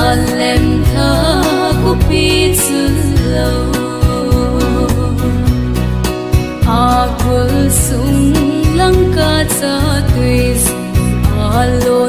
Jerusalem tha ku pi chu lo akul sung lang ka cha tuis alon